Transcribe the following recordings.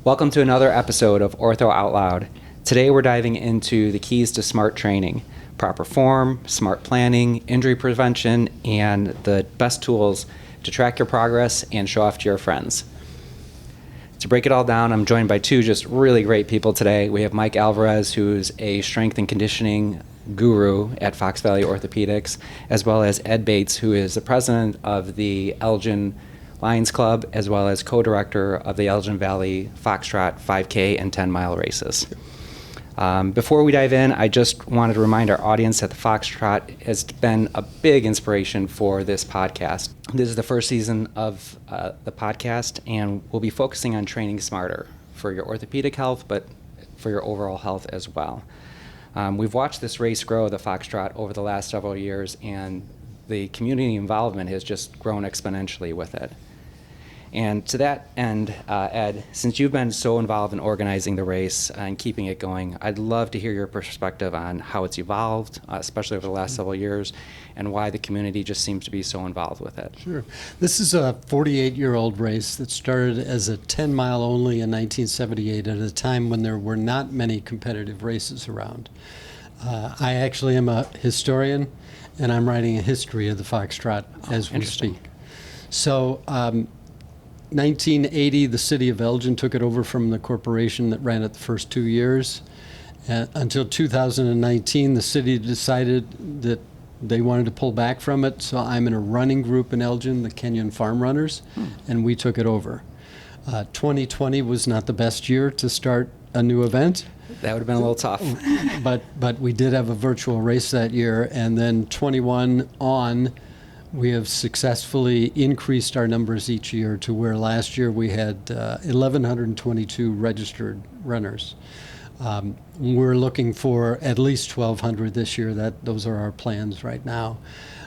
Welcome to another episode of Ortho Out Loud. Today we're diving into the keys to smart training, proper form, smart planning, injury prevention, and the best tools to track your progress and show off to your friends. To break it all down, I'm joined by two just really great people today. We have Mike Alvarez, who's a strength and conditioning guru at Fox Valley Orthopedics, as well as Ed Bates, who is the president of the Elgin Lions Club, as well as co-director of the Elgin Valley Fox Trot 5K and 10-mile races. Before we dive in, I just wanted to remind our audience that the Fox Trot has been a big inspiration for this podcast. This is the first season of the podcast, and we'll be focusing on training smarter for your orthopedic health, but for your overall health as well. We've watched this race grow, the Fox Trot, over the last several years, and the community involvement has just grown exponentially with it. And to that end, Ed, since you've been so involved in organizing the race and keeping it going, I'd love to hear your perspective on how it's evolved, especially over the last several years, and why the community just seems to be so involved with it. Sure. This is a 48-year-old race that started as a 10-mile only in 1978 at a time when there were not many competitive races around. I actually am a historian, and I'm writing a history of the Fox Trot as we speak. So, 1980, the city of Elgin took it over from the corporation that ran it the first 2 years. Until 2019, the city decided that they wanted to pull back from it, so I'm in a running group in Elgin, the Kenyon Farm Runners, and we took it over. 2020 was not the best year to start a new event. That would have been a little tough. But we did have a virtual race that year, and then 21 on, we have successfully increased our numbers each year to where last year we had 1,122 registered runners. We're looking for at least 1,200 this year. Those are our plans right now.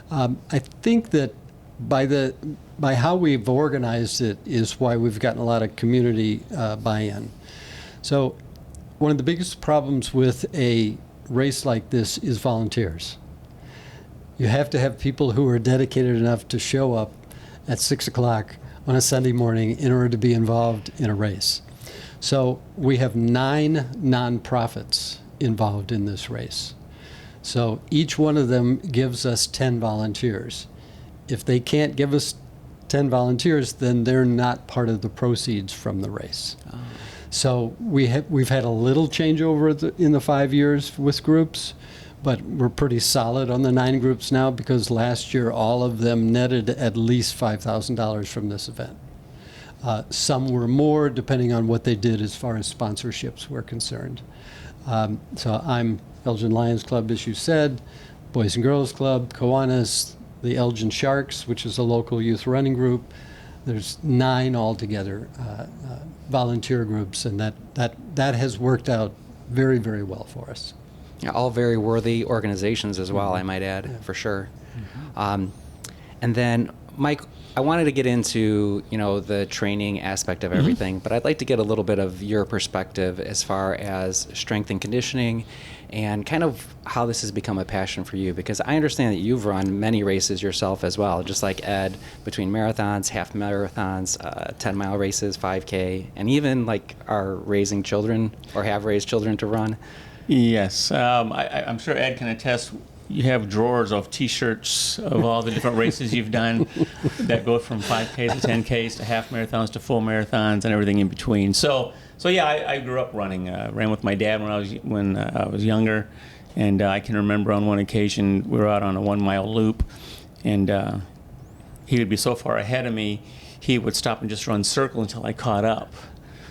I think that by how we've organized it is why we've gotten a lot of community buy-in. So one of the biggest problems with a race like this is volunteers. You have to have people who are dedicated enough to show up at 6 o'clock on a Sunday morning in order to be involved in a race. So we have 9 nonprofits involved in this race. So each one of them gives us 10 volunteers. If they can't give us 10 volunteers, then they're not part of the proceeds from the race. Oh. So we've had a little changeover in the 5 years with groups, but we're pretty solid on the 9 groups now because last year all of them netted at least $5,000 from this event. Some were more depending on what they did as far as sponsorships were concerned. So I'm Elgin Lions Club, as you said, Boys and Girls Club, Kiwanis, the Elgin Sharks, which is a local youth running group. There's 9 altogether volunteer groups, and that has worked out very, very well for us. Yeah, all very worthy organizations as well, I might add, for sure. And then, Mike, I wanted to get into, the training aspect of everything, but I'd like to get a little bit of your perspective as far as strength and conditioning and kind of how this has become a passion for you, because I understand that you've run many races yourself as well, just like Ed, between marathons, half marathons, 10-mile races, 5K, and even are raising children or have raised children to run. Yes, I'm sure Ed can attest. You have drawers of T-shirts of all the different races you've done that go from 5Ks to 10Ks to half marathons to full marathons and everything in between. So yeah, I grew up running. Ran with my dad when I was younger, and I can remember on one occasion we were out on a 1-mile loop, and he would be so far ahead of me, he would stop and just run circle until I caught up,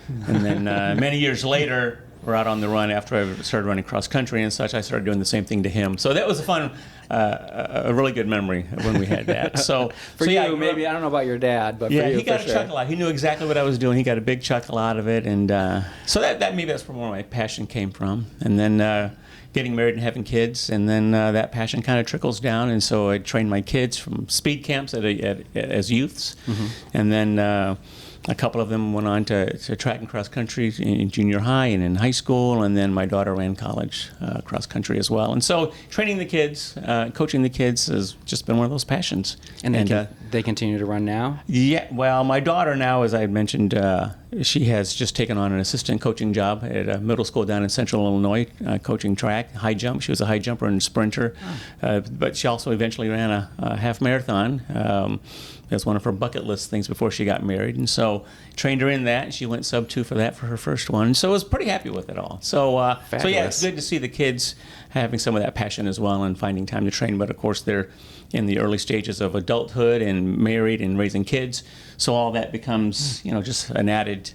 and then many years later. We're out on the run after I started running cross country and such. I started doing the same thing to him. So that was a really good memory when we had that. So for you, maybe I don't know about your dad, but yeah, for you, he got a chuckle out. He knew exactly what I was doing. He got a big chuckle out of it, and so maybe that's where my passion came from. And then getting married and having kids, and then that passion kind of trickles down. And so I trained my kids from speed camps as youths, and then. A couple of them went on to track and cross country in junior high and in high school, and then my daughter ran college cross country as well. And so training the kids, coaching the kids has just been one of those passions. And they continue to run now? Yeah, well, my daughter now, as I had mentioned, she has just taken on an assistant coaching job at a middle school down in Central Illinois, coaching track, high jump. She was a high jumper and sprinter, but she also eventually ran a half marathon. As one of her bucket list things before she got married, and so trained her in that. And she went sub 2 for that for her first one. So I was pretty happy with it all. So yeah, it's good to see the kids having some of that passion as well and finding time to train. But of course, they're in the early stages of adulthood and married and raising kids. So all that becomes, just an added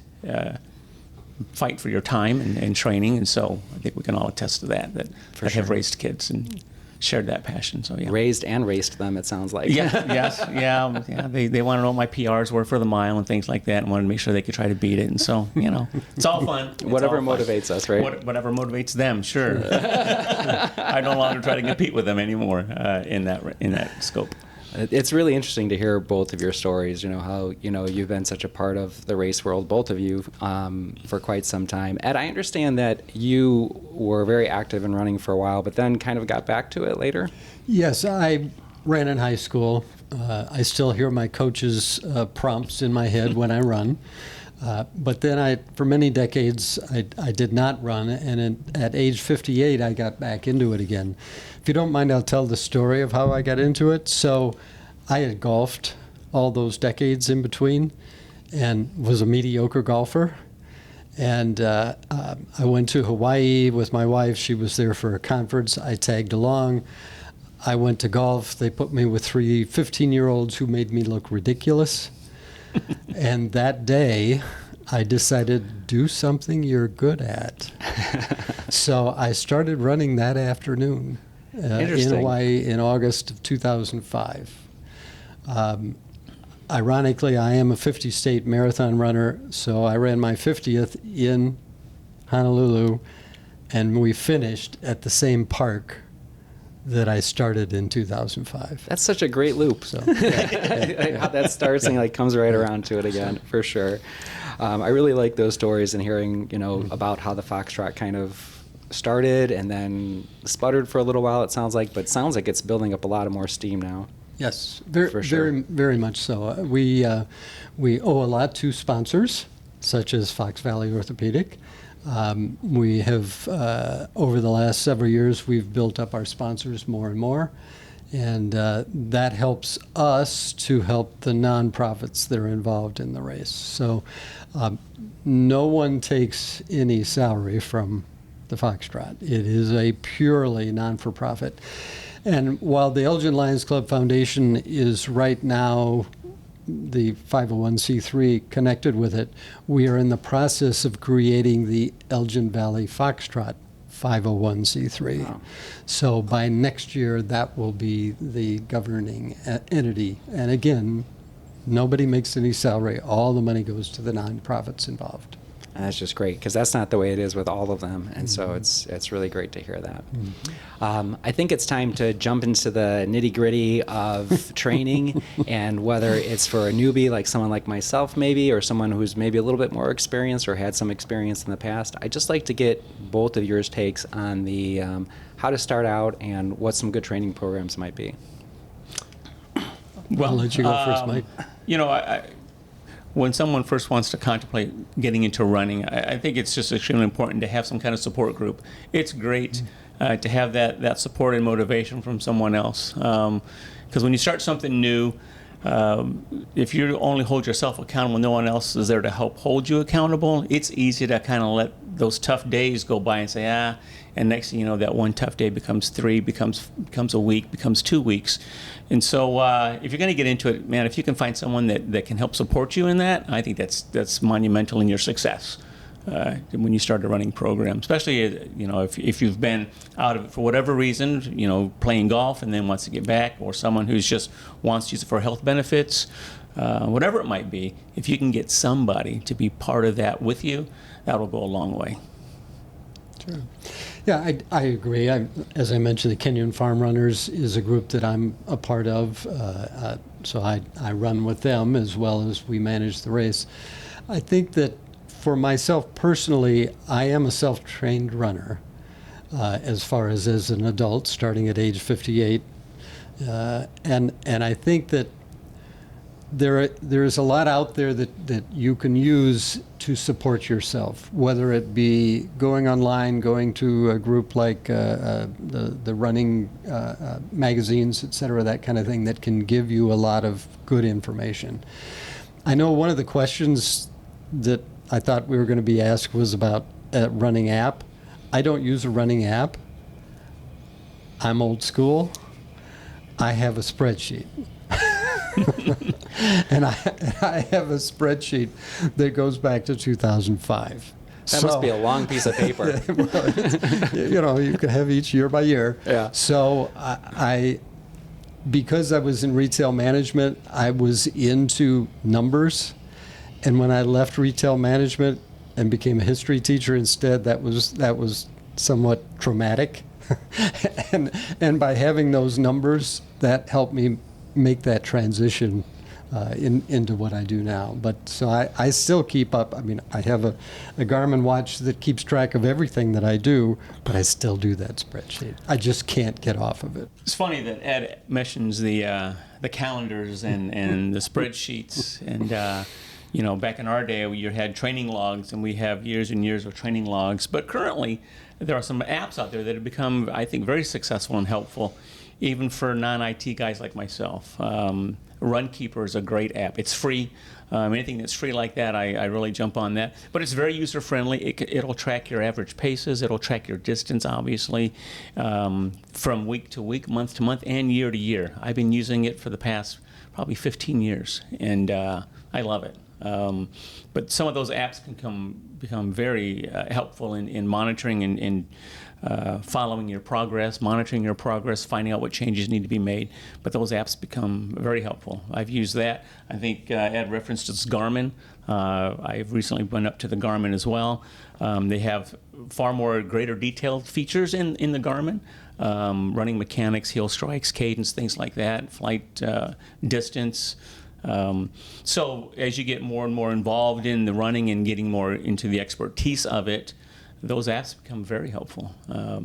fight for your time and training. And so I think we can all attest to that have raised kids and shared that passion. So yeah, raised and raced them, it sounds like. Yeah. They want to know what my PRs were for the mile and things like that, and wanted to make sure they could try to beat it. And so it's all fun. Whatever motivates us, right? Whatever motivates them, sure. I no longer try to compete with them anymore in that scope. It's really interesting to hear both of your stories, how, you've been such a part of the race world, both of you, for quite some time. Ed, I understand that you were very active in running for a while, but then kind of got back to it later? Yes, I ran in high school. I still hear my coach's prompts in my head when I run. But then for many decades, I did not run, and at age 58, I got back into it again. If you don't mind, I'll tell the story of how I got into it. So I had golfed all those decades in between and was a mediocre golfer. And I went to Hawaii with my wife. She was there for a conference. I tagged along. I went to golf. They put me with 3 15-year-olds who made me look ridiculous. And that day, I decided, do something you're good at. So I started running that afternoon in Hawaii in August of 2005. Ironically, I am a 50-state marathon runner, so I ran my 50th in Honolulu, and we finished at the same park that I started in 2005. That's such a great loop. So how that starts and comes right around to it again, for sure. I really like those stories and hearing, about how the Fox Trot kind of started and then sputtered for a little while, it sounds like, but it sounds like it's building up a lot of more steam now. Yes, For sure. very much so. We owe a lot to sponsors, such as Fox Valley Orthopedic. We have, over the last several years, we've built up our sponsors more and more, and that helps us to help the nonprofits that are involved in the race. So no one takes any salary from the Fox Trot. It is a purely non-for-profit. And while the Elgin Lions Club Foundation is right now the 501c3 connected with it, we are in the process of creating the Elgin Valley Foxtrot 501c3. Wow. So by next year, that will be the governing entity. And again, nobody makes any salary. All the money goes to the nonprofits involved. And that's just great, because that's not the way it is with all of them. And so it's really great to hear that. I think it's time to jump into the nitty-gritty of training, and whether it's for a newbie like someone like myself maybe, or someone who's maybe a little bit more experienced or had some experience in the past. I'd just like to get both of yours takes on the how to start out and what some good training programs might be. Well, I'll let you go first, Mike. When someone first wants to contemplate getting into running, I think it's just extremely important to have some kind of support group. It's great to have that support and motivation from someone else. Because when you start something new, if you only hold yourself accountable, no one else is there to help hold you accountable, it's easy to kind of let those tough days go by and say, and next thing you know, that one tough day becomes 3, becomes a week, becomes 2 weeks. And so if you're going to get into it, man, if you can find someone that can help support you in that, I think that's monumental in your success when you start a running program, especially if you've been out of it for whatever reason, playing golf and then wants to get back, or someone who's just wants to use it for health benefits, whatever it might be. If you can get somebody to be part of that with you, that'll go a long way. Sure. Yeah, I agree. As I mentioned, the Kenyon Farm Runners is a group that I'm a part of, so I run with them as well as we manage the race. I think that for myself personally, I am a self-trained runner as far as an adult, starting at age 58. And I think that there's a lot out there that you can use to support yourself, whether it be going online, going to a group like the running magazines, et cetera, that kind of thing, that can give you a lot of good information. I know one of the questions that I thought we were going to be asked was about a running app. I don't use a running app. I'm old school. I have a spreadsheet. And I have a spreadsheet that goes back to 2005. That must be a long piece of paper. Well, you can have each year by year. Yeah. So because I was in retail management, I was into numbers. And when I left retail management and became a history teacher instead, that was somewhat traumatic. and by having those numbers, that helped me make that transition into what I do now. But so I still keep up. I mean, I have a Garmin watch that keeps track of everything that I do, but I still do that spreadsheet. I just can't get off of it. It's funny that Ed mentions the calendars and the spreadsheets. And, back in our day, you had training logs, and we have years and years of training logs. But currently, there are some apps out there that have become, I think, very successful and helpful, even for non-IT guys like myself. Runkeeper is a great app. It's free. Anything that's free like that, I really jump on that. But it's very user-friendly. It'll track your average paces. It'll track your distance, obviously, from week to week, month to month, and year to year. I've been using it for the past probably 15 years, and I love it. But some of those apps can become very helpful in monitoring and following your progress, monitoring your progress, finding out what changes need to be made. But those apps become very helpful. I've used that. I think Ed referenced this Garmin. I've recently went up to the Garmin as well. They have far more greater detailed features in the Garmin. Running mechanics, heel strikes, cadence, things like that, flight distance. So as you get more and more involved in the running and getting more into the expertise of it, those apps become very helpful. A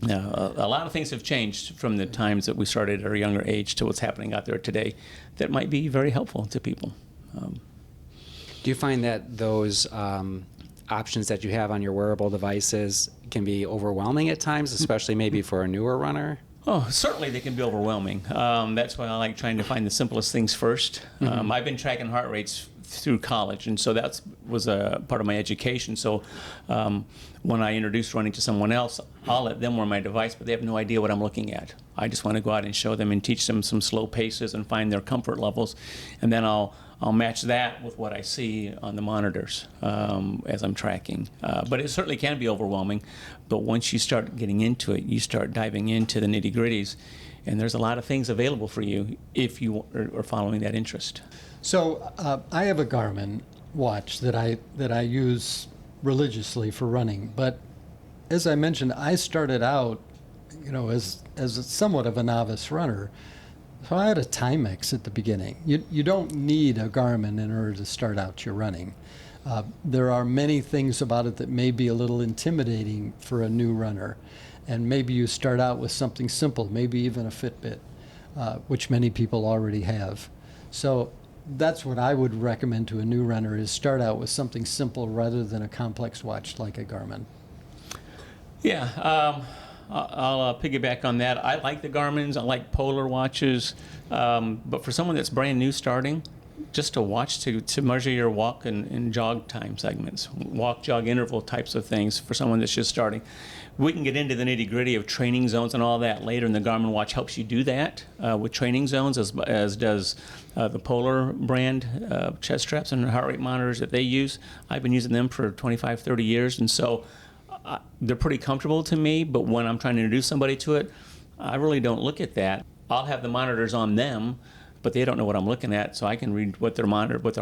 lot of things have changed from the times that we started at our younger age to what's happening out there today that might be very helpful to people. Do you find that those options that you have on your wearable devices can be overwhelming at times, especially maybe for a newer runner? Oh, certainly they can be overwhelming. That's why I like trying to find the simplest things first. I've been tracking heart rates through college, and so that was a part of my education. So when I introduce running to someone else, I'll let them wear my device, but they have no idea what I'm looking at. I just want to go out and show them and teach them some slow paces and find their comfort levels, and then I'll match that with what I see on the monitors as I'm tracking. But it certainly can be overwhelming. But once you start getting into it, you start diving into the nitty-gritties, and there's a lot of things available for you if you are following that interest. So I have a Garmin watch that I use religiously for running. But as I mentioned, I started out, as somewhat of a novice runner. So I had a Timex at the beginning. You don't need a Garmin in order to start out your running. There are many things about it that may be a little intimidating for a new runner. And maybe you start out with something simple, maybe even a Fitbit, which many people already have. So that's what I would recommend to a new runner, is start out with something simple rather than a complex watch like a Garmin. Yeah, I'll piggyback on that. I like the Garmins. I like Polar watches. But for someone that's brand new starting, just a watch to measure your walk and jog time segments, walk, jog interval types of things for someone that's just starting. We can get into the nitty-gritty of training zones and all that later, and the Garmin watch helps you do that with training zones, as does the Polar brand chest straps and heart rate monitors that they use. I've been using them for 25, 30 years, and so they're pretty comfortable to me. But when I'm trying to introduce somebody to it, I really don't look at that. I'll have the monitors on them, but they don't know what I'm looking at, so I can read what their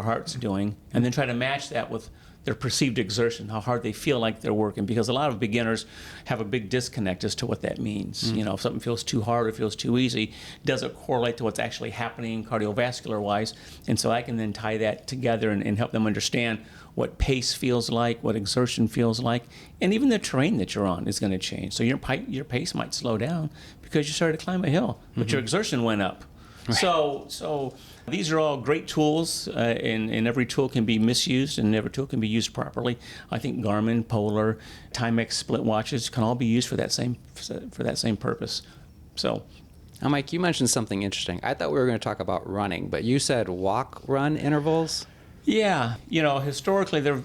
heart's doing, and then try to match that with their perceived exertion, how hard they feel like they're working, because a lot of beginners have a big disconnect as to what that means. If something feels too hard or feels too easy, does it correlate to what's actually happening cardiovascular-wise? And so I can then tie that together and help them understand what pace feels like, what exertion feels like, and even the terrain that you're on is going to change. So your pace might slow down because you started to climb a hill, but your exertion went up. So these are all great tools, and every tool can be misused, and every tool can be used properly. I think Garmin, Polar, Timex split watches can all be used for that same purpose. So. Now, Mike, you mentioned something interesting. I thought we were going to talk about running, but you said walk-run intervals? Yeah, historically, there,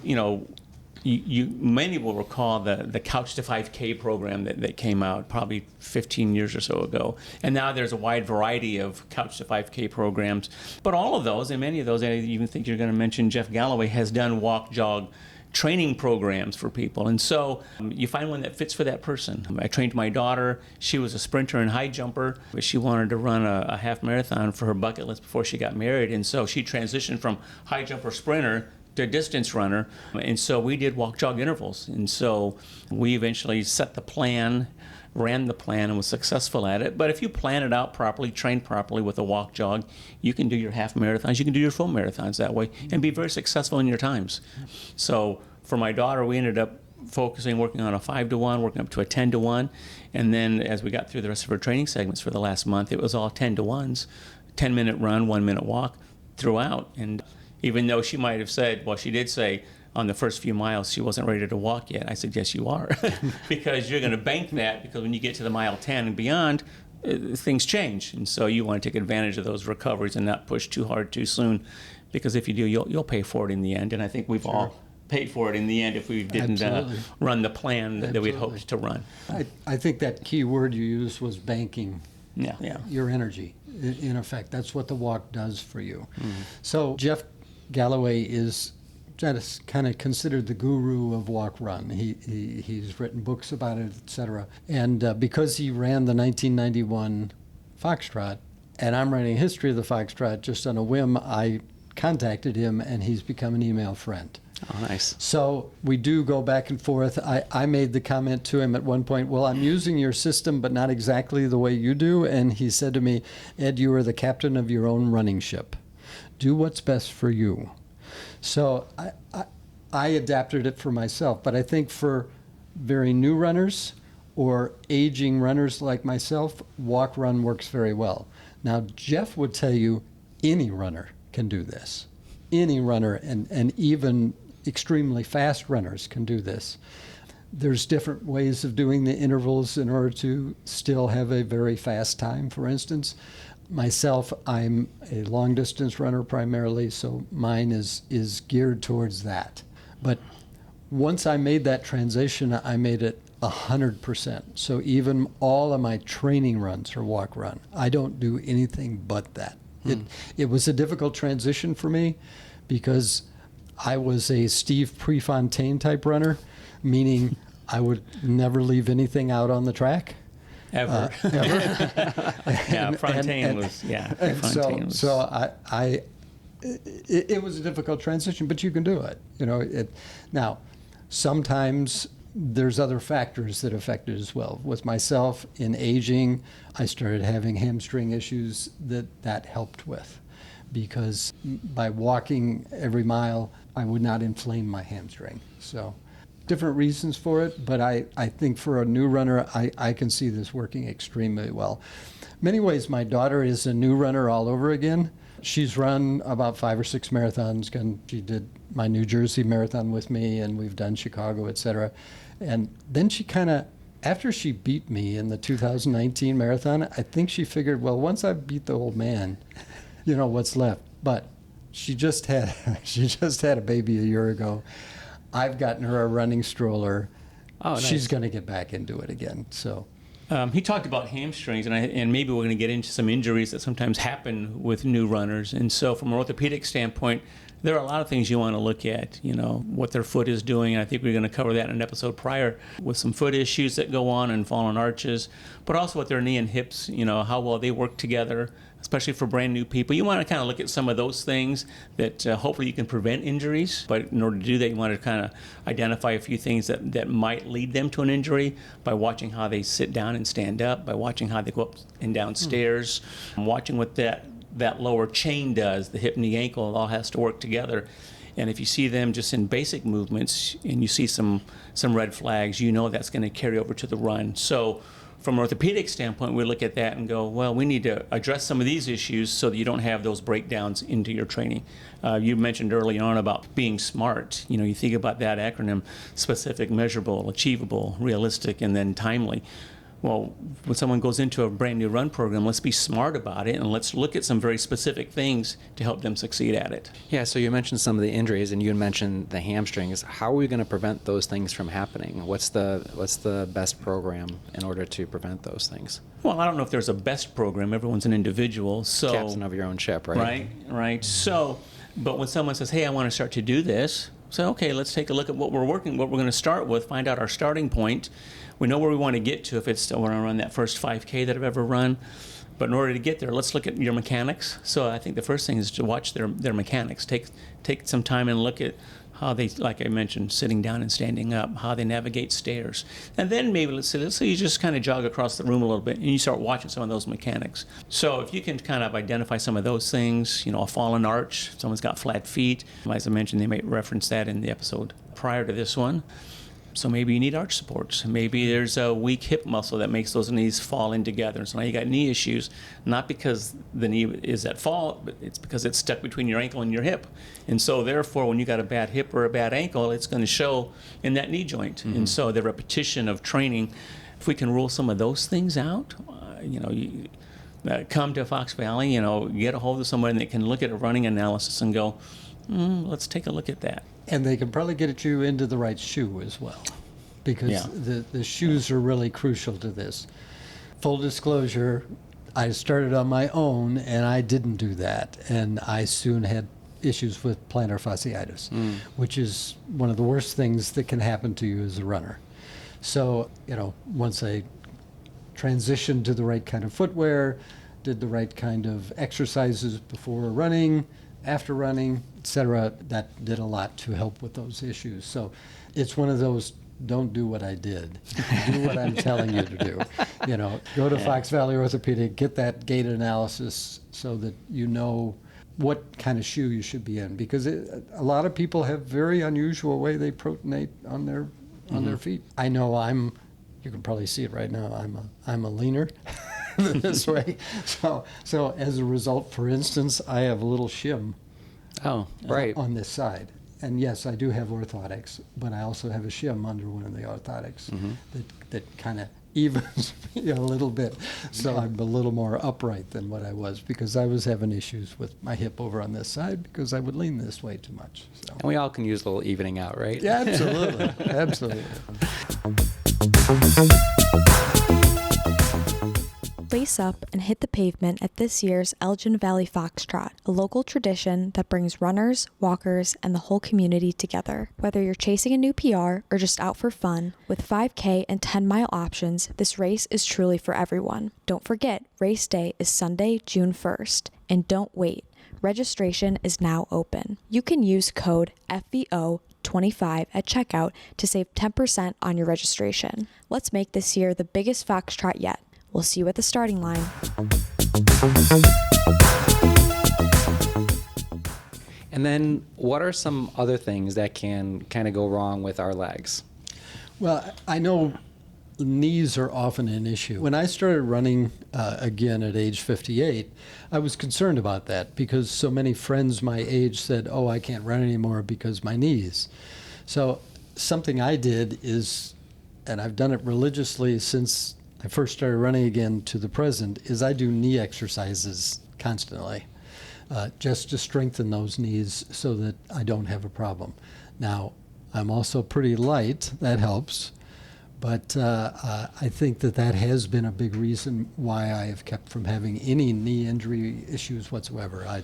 many will recall the Couch to 5K program that came out probably 15 years or so ago. And now there's a wide variety of Couch to 5K programs. But all of those, and many of those, I even think you're going to mention Jeff Galloway, has done walk-jog training programs for people. And so you find one that fits for that person. I trained my daughter. She was a sprinter and high jumper, but she wanted to run a half marathon for her bucket list before she got married. And so she transitioned from high jumper sprinter to distance runner. And so we did walk jog intervals. And so we eventually set the plan, ran the plan, and was successful at it. But if you plan it out properly, train properly with a walk jog, you can do your half marathons, you can do your full marathons that way, and be very successful in your times. So for my daughter, we ended up working on a 5-to-1, working up to a 10-to-1, and then as we got through the rest of her training segments for the last month, it was all 10-to-1s, 10-minute run, 1-minute walk throughout. And even though she might have said, well, she did say on the first few miles she wasn't ready to walk yet, I said, yes, you are, because you're going to bank that, because when you get to the mile 10 and beyond, things change. And so you want to take advantage of those recoveries and not push too hard too soon, because if you do, you'll pay for it in the end. And I think we've all paid for it in the end if we didn't run the plan that we'd hoped to run. I think that key word you used was banking. Yeah. Your energy. In effect, that's what the walk does for you. Mm-hmm. So Jeff Galloway is kind of considered the guru of walk run. He's written books about it, etc. And because he ran the 1991 Fox Trot, and I'm writing a history of the Fox Trot, just on a whim, I contacted him, and he's become an email friend. Oh, nice. So we do go back and forth. I made the comment to him at one point, well, I'm using your system, but not exactly the way you do. And he said to me, Ed, you are the captain of your own running ship. Do what's best for you. So I adapted it for myself. But I think for very new runners or aging runners like myself, walk run works very well. Now, Jeff would tell you any runner can do this. Any runner, and even extremely fast runners can do this. There's different ways of doing the intervals in order to still have a very fast time, for instance. Myself, I'm a long distance runner primarily, so mine is geared towards that. But once I made that transition, I made it 100%. So even all of my training runs are walk run. I don't do anything but that. It was a difficult transition for me because I was a Steve Prefontaine type runner, meaning I would never leave anything out on the track. Ever. Yeah, Fontaine was, yeah. It was a difficult transition, but you can do it. Now, sometimes there's other factors that affect it as well. With myself, in aging, I started having hamstring issues that helped with, because by walking every mile, I would not inflame my hamstring. So different reasons for it, but I think for a new runner, I can see this working extremely well. Many ways, my daughter is a new runner all over again. She's run about 5 or 6 marathons, and she did my New Jersey marathon with me, and we've done Chicago, etc. And then she kind of, after she beat me in the 2019 marathon, I think she figured, well, once I beat the old man, what's left. But she just had a baby a year ago. I've gotten her a running stroller. Oh, nice. She's going to get back into it again. So. He talked about hamstrings, and maybe we're going to get into some injuries that sometimes happen with new runners. And so from an orthopedic standpoint, there are a lot of things you want to look at, what their foot is doing. I think we're going to cover that in an episode prior with some foot issues that go on and fallen arches, but also with their knee and hips, how well they work together, especially for brand new people. You want to kind of look at some of those things that hopefully you can prevent injuries. But in order to do that, you want to kind of identify a few things that might lead them to an injury by watching how they sit down and stand up, by watching how they go up and down stairs, watching what that lower chain does, the hip, knee, ankle, it all has to work together. And if you see them just in basic movements and you see some red flags, that's going to carry over to the run. So from an orthopedic standpoint, we look at that and go, well, we need to address some of these issues so that you don't have those breakdowns into your training. You mentioned early on about being SMART. You think about that acronym: specific, measurable, achievable, realistic, and then timely. Well, when someone goes into a brand new run program, let's be smart about it, and let's look at some very specific things to help them succeed at it. Yeah, so you mentioned some of the injuries, and you mentioned the hamstrings. How are we going to prevent those things from happening? What's the best program in order to prevent those things? Well, I don't know if there's a best program. Everyone's an individual. So Captain of your own ship, right? Right. So, but when someone says, hey, I want to start to do this, so okay, let's take a look at what we're going to start with, find out our starting point. We know where we want to get to if it's still want to run that first 5K that I've ever run. But in order to get there, let's look at your mechanics. So I think the first thing is to watch their mechanics. Take some time and look at how they, like I mentioned, sitting down and standing up, how they navigate stairs. And then maybe let's say you just kind of jog across the room a little bit and you start watching some of those mechanics. So if you can kind of identify some of those things, a fallen arch, if someone's got flat feet, as I mentioned, they may reference that in the episode prior to this one. So maybe you need arch supports. Maybe there's a weak hip muscle that makes those knees fall in together. So now you got knee issues, not because the knee is at fault, but it's because it's stuck between your ankle and your hip. And so therefore, when you got a bad hip or a bad ankle, it's going to show in that knee joint. Mm-hmm. And so the repetition of training, if we can rule some of those things out, come to Fox Valley, get a hold of someone that can look at a running analysis and go, let's take a look at that. And they can probably get you into the right shoe as well, because the shoes are really crucial to this. Full disclosure, I started on my own, and I didn't do that. And I soon had issues with plantar fasciitis, which is one of the worst things that can happen to you as a runner. So, once I transitioned to the right kind of footwear, did the right kind of exercises before running, after running, etc., that did a lot to help with those issues. So it's one of those, don't do what I did. Do what I'm telling you to do. Go to Fox Valley Orthopedic, get that gait analysis so that you know what kind of shoe you should be in. Because a lot of people have very unusual way they protonate on their feet. I know you can probably see it right now, I'm a leaner this way. So as a result, for instance, I have a little shim on this side. And yes, I do have orthotics, but I also have a shim under one of the orthotics that kind of evens me a little bit. So I'm a little more upright than what I was, because I was having issues with my hip over on this side because I would lean this way too much. So. And we all can use a little evening out, right? Yeah, absolutely. Absolutely. Lace up and hit the pavement at this year's Elgin Valley Fox Trot, a local tradition that brings runners, walkers, and the whole community together. Whether you're chasing a new PR or just out for fun, with 5K and 10-mile options, this race is truly for everyone. Don't forget, race day is Sunday, June 1st. And don't wait. Registration is now open. You can use code FVO25 at checkout to save 10% on your registration. Let's make this year the biggest Fox Trot yet. We'll see you at the starting line. And then what are some other things that can kind of go wrong with our legs? Well, I know knees are often an issue. When I started running again at age 58, I was concerned about that because so many friends my age said, oh, I can't run anymore because my knees. So something I did is, and I've done it religiously since I first started running again to the present, is I do knee exercises constantly, just to strengthen those knees so that I don't have a problem. Now, I'm also pretty light, that helps, but I think that has been a big reason why I have kept from having any knee injury issues whatsoever. I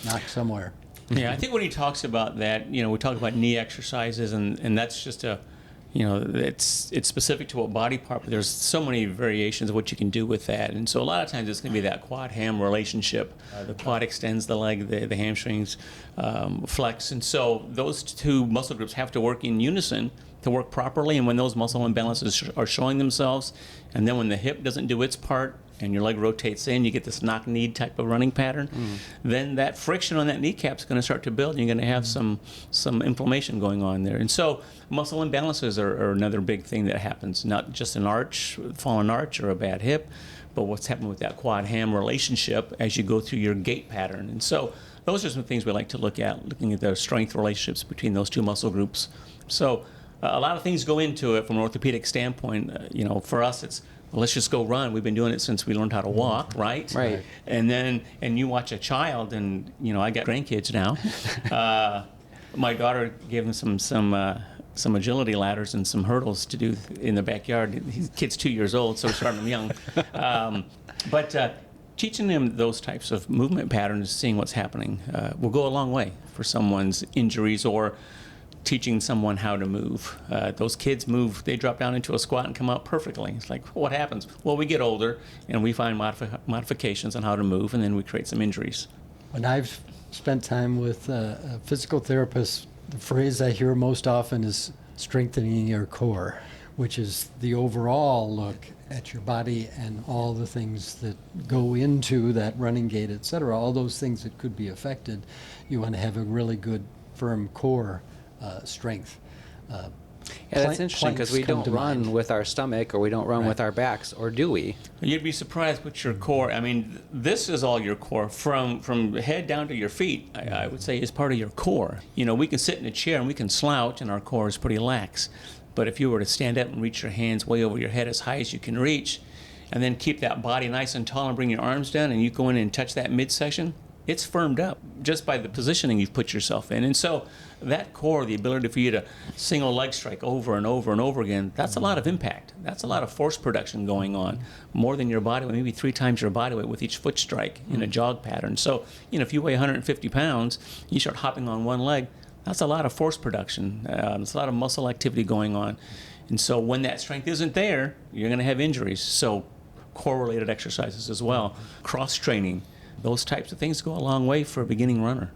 knock somewhere. Yeah, I think when he talks about that, we talk about knee exercises, and that's just it's specific to what body part, but there's so many variations of what you can do with that. And so a lot of times it's going to be that quad-ham relationship. The quad extends the leg, the hamstrings flex. And so those two muscle groups have to work in unison to work properly. And when those muscle imbalances are showing themselves, and then when the hip doesn't do its part, and your leg rotates in, you get this knock-knee type of running pattern, then that friction on that kneecap is going to start to build, and you're going to have some inflammation going on there. And so muscle imbalances are another big thing that happens, not just an arch, fallen arch or a bad hip, but what's happening with that quad-ham relationship as you go through your gait pattern. And so those are some things we like to look at, looking at the strength relationships between those two muscle groups. So a lot of things go into it from an orthopedic standpoint. For us, it's, well, let's just go run. We've been doing it since we learned how to walk, right? Right. And you watch a child, and I got grandkids now. My daughter gave them some agility ladders and some hurdles to do in the backyard. His kid's 2 years old, so we're starting him young. But teaching them those types of movement patterns, seeing what's happening, will go a long way for someone's injuries or teaching someone how to move. Those kids move, they drop down into a squat and come out perfectly. It's like, what happens? Well, we get older and we find modifications on how to move, and then we create some injuries. When I've spent time with a physical therapist, the phrase I hear most often is strengthening your core, which is the overall look at your body and all the things that go into that running gait, et cetera, all those things that could be affected. You want to have a really good, firm core strength. Yeah, that's interesting because we don't run with our stomach, or we don't run with our backs, or do we? You'd be surprised what your core, I mean, this is all your core. From head down to your feet, I would say, is part of your core. We can sit in a chair and we can slouch and our core is pretty lax. But if you were to stand up and reach your hands way over your head as high as you can reach, and then keep that body nice and tall and bring your arms down, and you go in and touch that midsection, it's firmed up just by the positioning you've put yourself in. And so that core, the ability for you to single leg strike over and over and over again, that's a lot of impact. That's a lot of force production going on, more than your body weight, maybe 3 times your body weight with each foot strike in a jog pattern. So, if you weigh 150 pounds, you start hopping on one leg, that's a lot of force production. It's a lot of muscle activity going on. And so when that strength isn't there, you're going to have injuries. So core-related exercises as well, cross-training, those types of things go a long way for a beginning runner.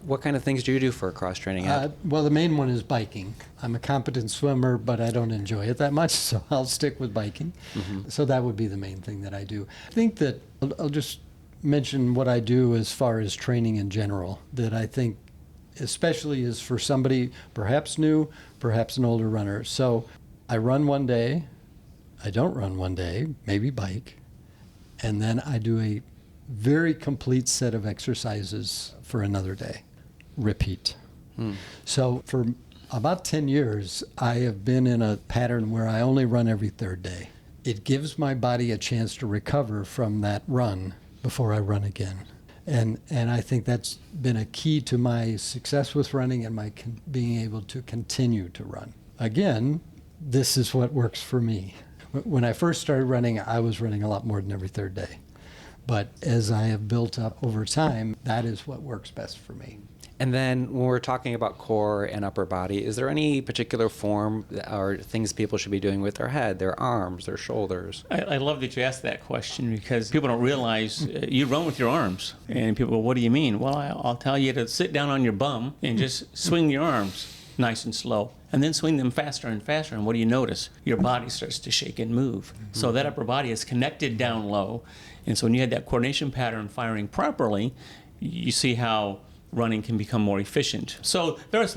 What kind of things do you do for cross-training? Well, the main one is biking. I'm a competent swimmer, but I don't enjoy it that much, so I'll stick with biking. So that would be the main thing that I do. I think that I'll just mention what I do as far as training in general, that I think especially is for somebody perhaps new, perhaps an older runner. So I run one day, I don't run one day, maybe bike, and then I do a very complete set of exercises for another day. Repeat. So for about 10 years, I have been in a pattern where I only run every third day. It gives my body a chance to recover from that run before I run again. And I think that's been a key to my success with running and my being able to continue to run. Again, this is what works for me. When I first started running, I was running a lot more than every third day. But as I have built up over time, that is what works best for me. And then when we're talking about core and upper body, is there any particular form or things people should be doing with their head, their arms, their shoulders? I love that you asked that question because people don't realize you run with your arms. And people go, what do you mean? Well, I'll tell you to sit down on your bum and just swing your arms nice and slow. And then swing them faster and faster. And what do you notice? Your body starts to shake and move. So that upper body is connected down low. And so when you had that coordination pattern firing properly, you see how running can become more efficient. So there are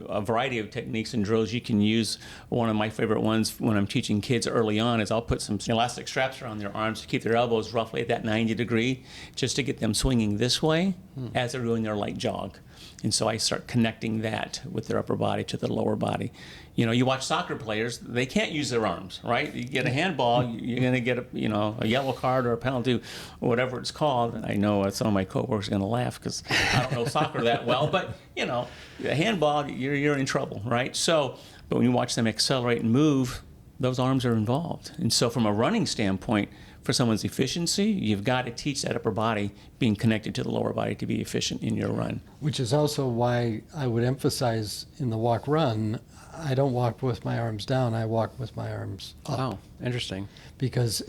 a variety of techniques and drills you can use. One of my favorite ones when I'm teaching kids early on is I'll put some elastic straps around their arms to keep their elbows roughly at that 90 degree, just to get them swinging this way as they're doing their light jog. And so I start connecting that with their upper body to the lower body. You watch soccer players, they can't use their arms, right? You get a handball, you're going to get a yellow card or a penalty or whatever it's called. I know some of my coworkers are going to laugh because I don't know soccer that well, but a handball, you're in trouble, right? So, but when you watch them accelerate and move, those arms are involved. And so from a running standpoint, for someone's efficiency, you've got to teach that upper body being connected to the lower body to be efficient in your run. Which is also why I would emphasize in the walk-run, I don't walk with my arms down, I walk with my arms up. Oh, interesting. Because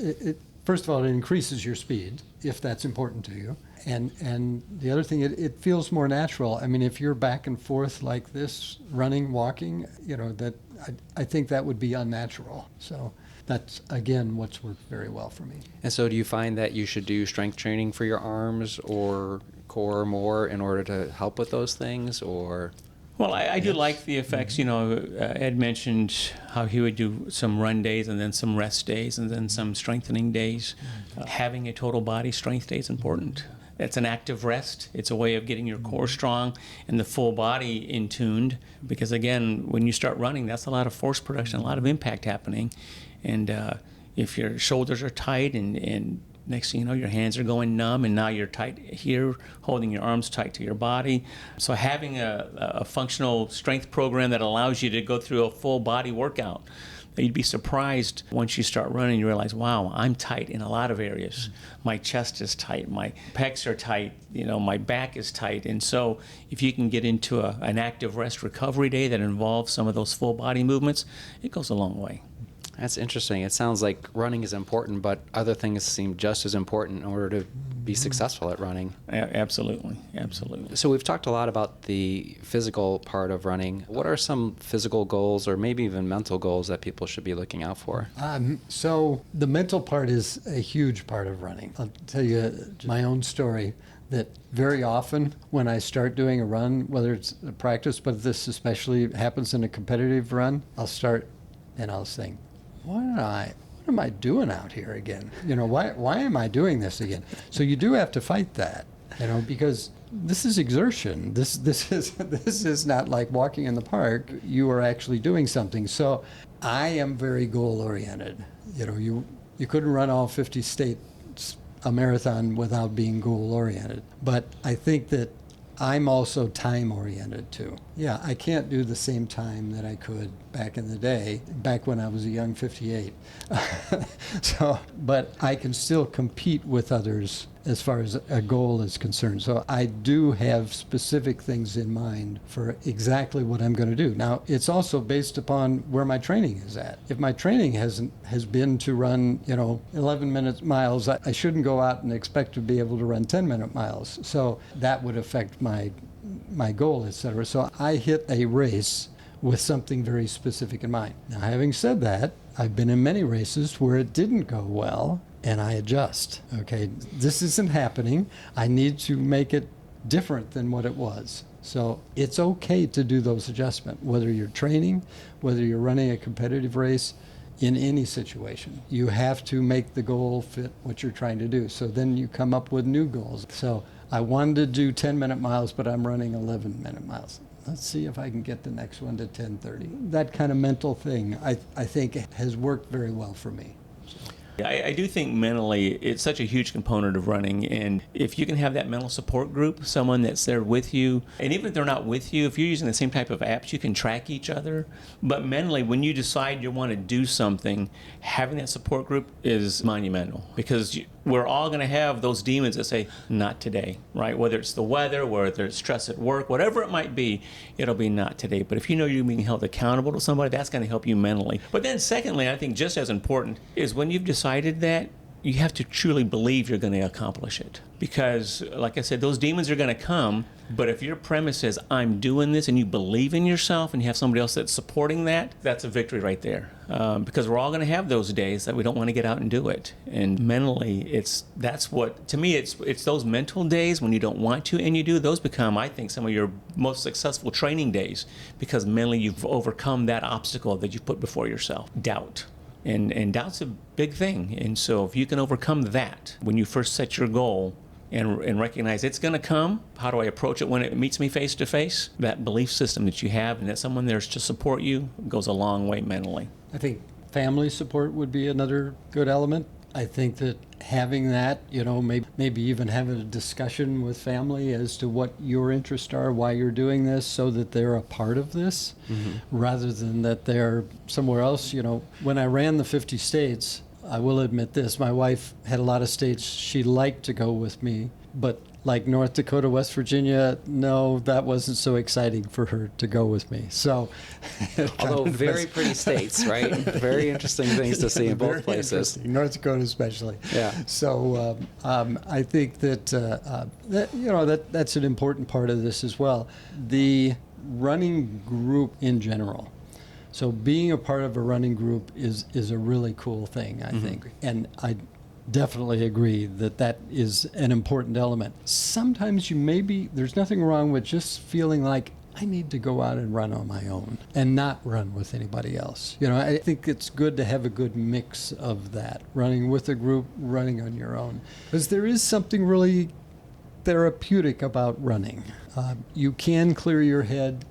first of all, it increases your speed, if that's important to you. And the other thing, it feels more natural. I mean, if you're back and forth like this, running, walking, that I think that would be unnatural. So that's, again, what's worked very well for me. And so do you find that you should do strength training for your arms or core more in order to help with those things, or? Well, I do like the effects. You know, Ed mentioned how he would do some run days and then some rest days and then some strengthening days. Having a total body strength day is important. It's an active rest. It's a way of getting your core strong and the full body in tuned, because again, when you start running, that's a lot of force production, a lot of impact happening. And if your shoulders are tight and next thing you know, your hands are going numb, and now you're tight here, holding your arms tight to your body. So having a functional strength program that allows you to go through a full body workout, you'd be surprised once you start running, you realize, wow, I'm tight in a lot of areas. My chest is tight, my pecs are tight, you know, my back is tight. And so if you can get into an active rest recovery day that involves some of those full body movements, it goes a long way. That's interesting. It sounds like running is important, but other things seem just as important in order to be successful at running. Absolutely, absolutely. So we've talked a lot about the physical part of running. What are some physical goals or maybe even mental goals that people should be looking out for? So the mental part is a huge part of running. I'll tell you my own story, that very often when I start doing a run, whether it's a practice, but this especially happens in a competitive run, I'll start and I'll think, what am I doing out here again? You know, why am I doing this again? So you do have to fight that, you know, because this is exertion. This is not like walking in the park. You are actually doing something. So I am very goal oriented. You know, you couldn't run all 50 states a marathon without being goal oriented. But I think that I'm also time oriented too. Yeah, I can't do the same time that I could back in the day, back when I was a young 58. But I can still compete with others as far as a goal is concerned. So I do have specific things in mind for exactly what I'm going to do. Now, it's also based upon where my training is at. If my training has been to run, 11-minute miles, I shouldn't go out and expect to be able to run 10-minute miles. So that would affect my goal, etc. So I hit a race with something very specific in mind. Now, having said that, I've been in many races where it didn't go well, and I adjust. Okay, this isn't happening. I need to make it different than what it was. So it's okay to do those adjustments, whether you're training, whether you're running a competitive race, in any situation. You have to make the goal fit what you're trying to do. So then you come up with new goals. So I wanted to do 10-minute miles, but I'm running 11-minute miles. Let's see if I can get the next one to 10:30. That kind of mental thing, I think, has worked very well for me. I do think mentally it's such a huge component of running, and if you can have that mental support group, someone that's there with you, and even if they're not with you, if you're using the same type of apps, you can track each other. But mentally, when you decide you want to do something, having that support group is monumental, because we're all going to have those demons that say, not today, right? Whether it's the weather, whether it's stress at work, whatever it might be, it'll be not today. But if you know you're being held accountable to somebody, that's going to help you mentally. But then secondly, I think just as important is when you've decided that, you have to truly believe you're going to accomplish it. Because, like I said, those demons are going to come, but if your premise is, I'm doing this, and you believe in yourself, and you have somebody else that's supporting that, that's a victory right there. Because we're all going to have those days that we don't want to get out and do it. And mentally, to me, it's those mental days when you don't want to and you do, those become, I think, some of your most successful training days, because mentally you've overcome that obstacle that you put before yourself, doubt. And doubt's a big thing. And so if you can overcome that when you first set your goal and recognize it's going to come, how do I approach it when it meets me face to face? That belief system that you have and that someone there's to support you goes a long way mentally. I think family support would be another good element. I think that having that, maybe even having a discussion with family as to what your interests are, why you're doing this, so that they're a part of this, rather than that they're somewhere else. When I ran the 50 states, I will admit this, my wife had a lot of states she liked to go with me, but like North Dakota, West Virginia, no, that wasn't so exciting for her to go with me. So, although very pretty states, right? Very interesting things to see in both places. North Dakota, especially. Yeah. So I think that's an important part of this as well. The running group in general. So being a part of a running group is a really cool thing, I think. And I definitely agree that is an important element. Sometimes there's nothing wrong with just feeling like I need to go out and run on my own and not run with anybody else. I think it's good to have a good mix of that, running with a group, running on your own. Because there is something really therapeutic about running. You can clear your head.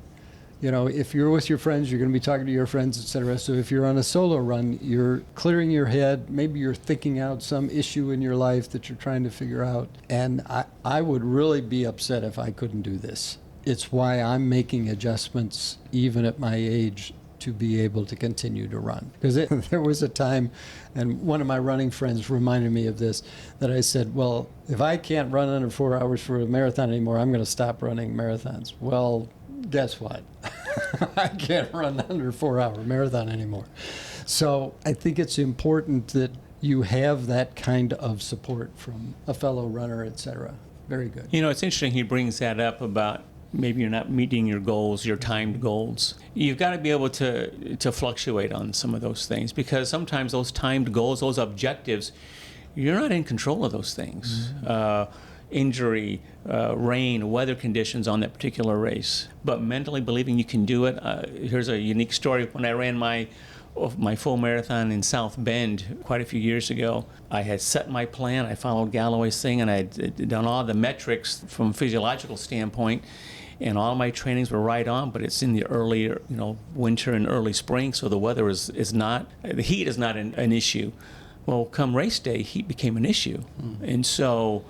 If you're with your friends, you're going to be talking to your friends, etc. So if you're on a solo run, you're clearing your head. Maybe you're thinking out some issue in your life that you're trying to figure out. And I would really be upset if I couldn't do this. It's why I'm making adjustments, even at my age, to be able to continue to run. Because there was a time, and one of my running friends reminded me of this, that I said, well, if I can't run under 4 hours for a marathon anymore, I'm going to stop running marathons. Well, guess what? I can't run under 4 hour marathon anymore. So I think it's important that you have that kind of support from a fellow runner, etc. Very good. It's interesting he brings that up about maybe you're not meeting your goals, your timed goals. You've got to be able to fluctuate on some of those things, because sometimes those timed goals, those objectives, you're not in control of those things. Injury, rain, weather conditions on that particular race. But mentally believing you can do it. Here's a unique story. When I ran my full marathon in South Bend quite a few years ago, I had set my plan. I followed Galloway's thing, and I had done all the metrics from a physiological standpoint, and all my trainings were right on. But it's in the early, winter and early spring, so the weather is not, the heat is not an issue. Well, come race day, heat became an issue, and so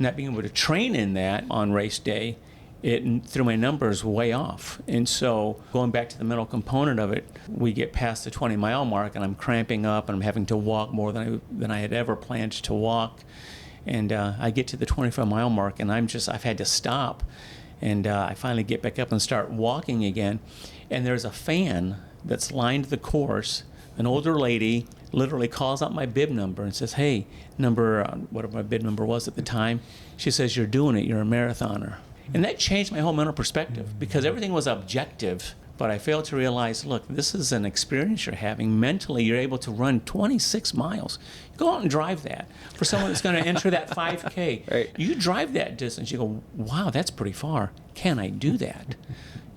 not being able to train in that on race day, it threw my numbers way off. And so going back to the mental component of it, we get past the 20-mile mark and I'm cramping up and I'm having to walk more than I had ever planned to walk. And I get to the 25-mile mark and I've had to stop. And I finally get back up and start walking again. And there's a fan that's lined the course. An older lady literally calls out my bib number and says, hey, whatever my bib number was at the time, she says, you're doing it, you're a marathoner. And that changed my whole mental perspective, because everything was objective, but I failed to realize, look, this is an experience you're having. Mentally, you're able to run 26 miles. Go out and drive that. For someone that's going to enter that 5K, right. You drive that distance, you go, wow, that's pretty far. Can I do that?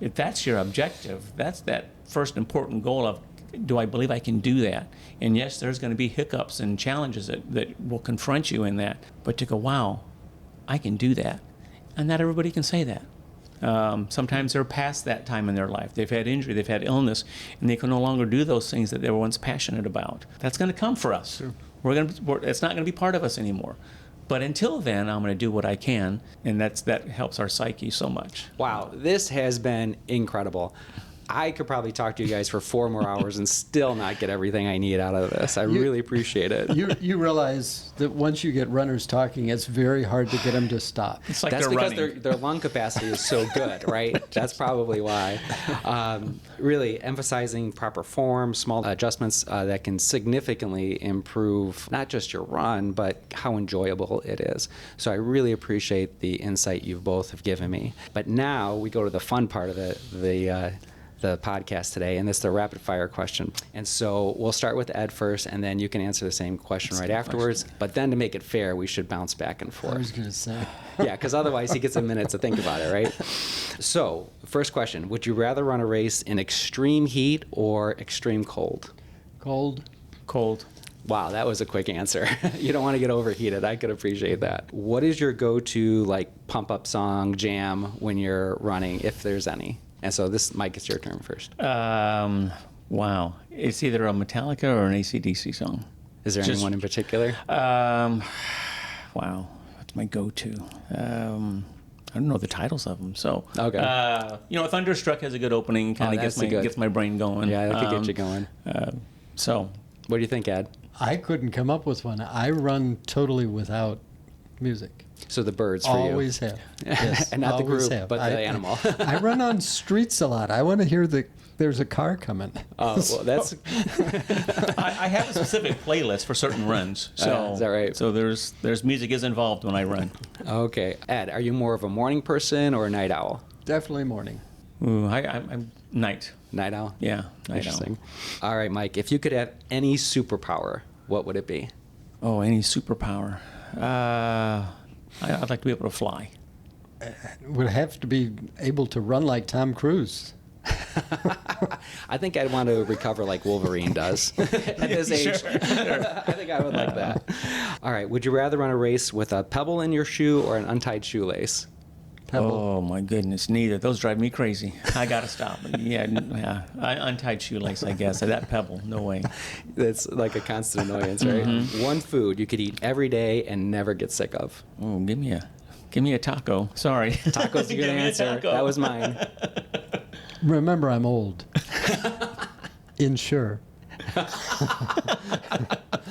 If that's your objective, that's that first important goal of, do I believe I can do that? And yes, there's going to be hiccups and challenges that will confront you in that. But to go, wow, I can do that. And not everybody can say that. Sometimes they're past that time in their life. They've had injury, they've had illness, and they can no longer do those things that they were once passionate about. That's going to come for us. Sure. It's not going to be part of us anymore. But until then, I'm going to do what I can, and that helps our psyche so much. Wow, this has been incredible. I could probably talk to you guys for 4 more hours and still not get everything I need out of this. I really appreciate it. You realize that once you get runners talking, it's very hard to get them to stop. It's like That's they're because running. their lung capacity is so good, right? That's probably why. Really emphasizing proper form, small adjustments that can significantly improve not just your run, but how enjoyable it is. So I really appreciate the insight you both have given me. But now we go to the fun part of the podcast today, and this is the rapid fire question. And so we'll start with Ed first, and then you can answer the same question right afterwards. But then to make it fair, we should bounce back and forth. I was going to say. Yeah, because otherwise he gets a minute to think about it, right? So, first question, would you rather run a race in extreme heat or extreme cold? Cold. Cold. Wow, that was a quick answer. You don't want to get overheated. I could appreciate that. What is your go-to pump-up song, jam, when you're running, if there's any? And so Mike, it's your turn first. Wow. It's either a Metallica or an AC/DC song. Is there anyone in particular? Wow. That's my go-to. I don't know the titles of them. So, okay. Thunderstruck has a good opening. Kind of gets my brain going. Yeah, that could get you going. So, what do you think, Ed? I couldn't come up with one. I run totally without music. So the birds for you. Always have. Yes, and not the group, have. but the animal. I run on streets a lot. I want to hear there's a car coming. Oh, well, that's... I have a specific playlist for certain runs. So is that right? So there's music is involved when I run. Okay. Ed, are you more of a morning person or a night owl? Definitely morning. Ooh, I'm Night. Night owl? Yeah, night Interesting. All right, Mike, if you could have any superpower, what would it be? owl. Oh, any superpower. I'd like to be able to fly. Would have to be able to run like Tom Cruise. I think I'd want to recover like Wolverine does at his age. Sure. I think I would like that. All right, would you rather run a race with a pebble in your shoe or an untied shoelace? Pebble. Oh my goodness, neither. Those drive me crazy. I gotta stop. Yeah. Untied shoelace, I guess. That pebble, no way. That's like a constant annoyance, right? One food you could eat every day and never get sick of. Oh, give me a taco. Sorry. Tacos a good Give me a answer. taco. That was mine. Remember, I'm old. Insure.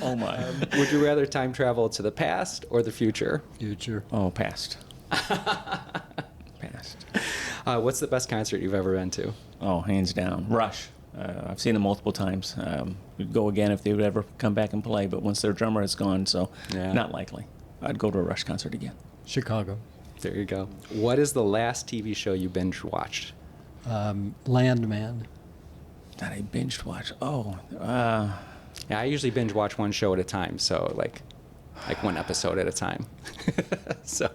Oh my. Would you rather time travel to the past or the future? Future. Oh, past. Past. What's the best concert you've ever been to? Oh, hands down. Rush. I've seen them multiple times. We'd go again if they would ever come back and play, but once their drummer is gone, so not likely. I'd go to a Rush concert again. Chicago. There you go. What is the last TV show you binge watched? Landman. That I binged watch. Oh, Yeah, I usually binge watch one show at a time, so like one episode at a time. So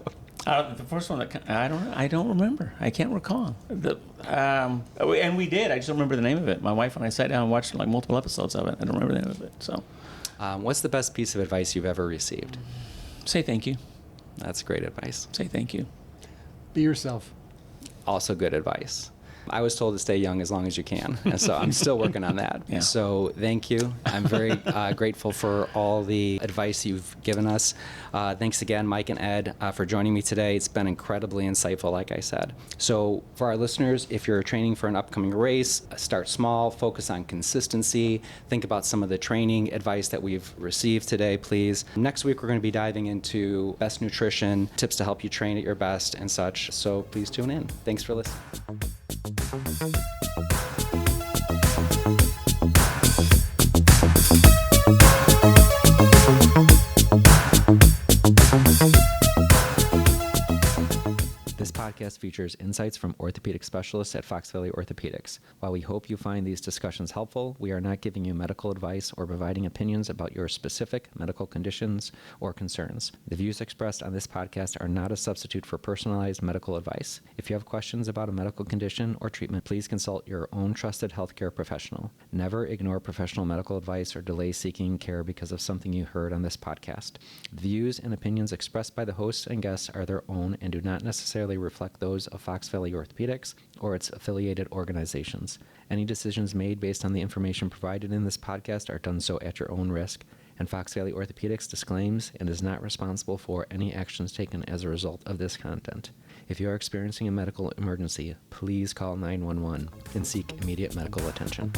the first one that I don't remember. I can't recall. And we did. I just don't remember the name of it. My wife and I sat down and watched like multiple episodes of it. I don't remember the name of it. So, what's the best piece of advice you've ever received? say thank you. That's great advice. Say thank you. Be yourself. Also good advice. I was told to stay young as long as you can, and so I'm still working on that. Yeah. So thank you. I'm very grateful for all the advice you've given us. Thanks again, Mike and Ed, for joining me today. It's been incredibly insightful, like I said. So for our listeners, if you're training for an upcoming race, start small, focus on consistency, think about some of the training advice that we've received today, please. Next week, we're going to be diving into best nutrition, tips to help you train at your best and such. So please tune in. Thanks for listening. This podcast features insights from orthopedic specialists at Fox Valley Orthopedics. While we hope you find these discussions helpful, we are not giving you medical advice or providing opinions about your specific medical conditions or concerns. The views expressed on this podcast are not a substitute for personalized medical advice. If you have questions about a medical condition or treatment, please consult your own trusted healthcare professional. Never ignore professional medical advice or delay seeking care because of something you heard on this podcast. The views and opinions expressed by the hosts and guests are their own and do not necessarily reflect those of Fox Valley Orthopedics or its affiliated organizations. Any decisions made based on the information provided in this podcast are done so at your own risk, and Fox Valley Orthopedics disclaims and is not responsible for any actions taken as a result of this content. If you are experiencing a medical emergency, please call 911 and seek immediate medical attention.